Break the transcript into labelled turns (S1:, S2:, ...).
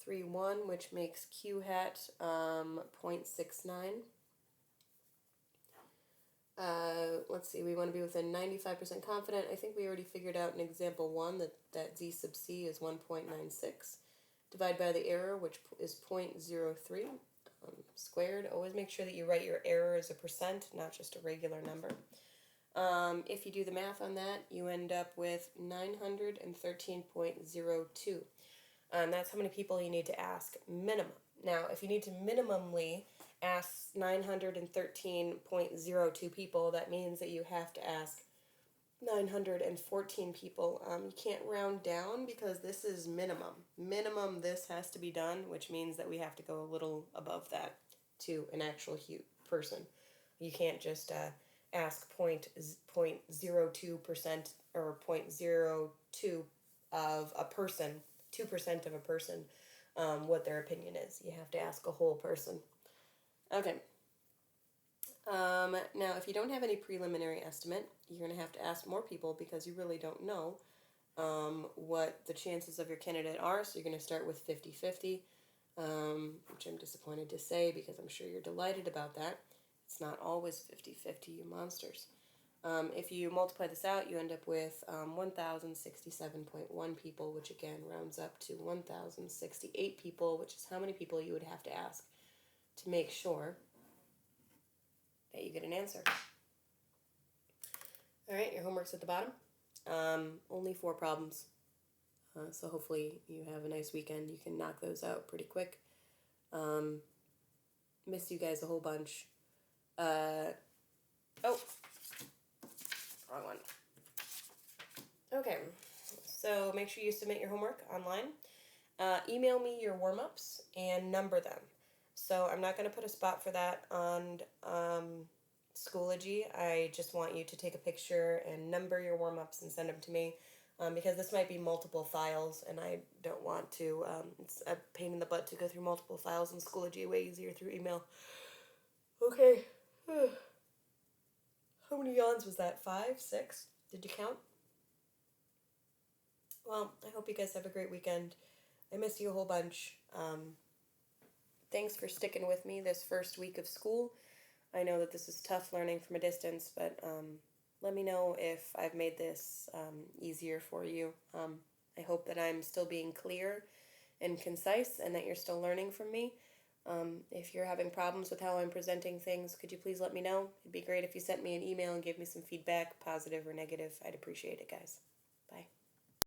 S1: 0.31, which makes Q hat 0.69. Let's see, we want to be within 95% confident. I think we already figured out in example 1 that Z sub C is 1.96. Divide by the error, which is 0.03 squared. Always make sure that you write your error as a percent, not just a regular number. If you do the math on that, you end up with 913.02. That's how many people you need to ask minimum. Now, if you need to minimally ask 913.02 people, that means that you have to ask 914 people. You can't round down because this is minimum. Minimum this has to be done, which means that we have to go a little above that to an actual person. You can't just ask 0.02% or 0.02 of a person, 2% of a person, what their opinion is. You have to ask a whole person. Okay. Now, if you don't have any preliminary estimate, you're going to have to ask more people because you really don't know what the chances of your candidate are. So you're going to start with 50-50, which I'm disappointed to say because I'm sure you're delighted about that. It's not always 50-50, you monsters. If you multiply this out, you end up with 1,067.1 people, which again rounds up to 1,068 people, which is how many people you would have to ask to make sure that you get an answer. All right, your homework's at the bottom. Only 4 problems. So hopefully you have a nice weekend. You can knock those out pretty quick. Miss you guys a whole bunch. Oh, wrong one. Okay, so make sure you submit your homework online. Email me your warm-ups and number them. So I'm not going to put a spot for that on Schoology. I just want you to take a picture and number your warm-ups and send them to me because this might be multiple files and I don't want to, it's a pain in the butt to go through multiple files in Schoology, way easier through email. Okay. How many yawns was that? 5? 6? Did you count? Well, I hope you guys have a great weekend. I miss you a whole bunch. Thanks for sticking with me this first week of school. I know that this is tough learning from a distance, but let me know if I've made this easier for you. I hope that I'm still being clear and concise and that you're still learning from me. If you're having problems with how I'm presenting things, could you please let me know? It'd be great if you sent me an email and gave me some feedback, positive or negative. I'd appreciate it, guys.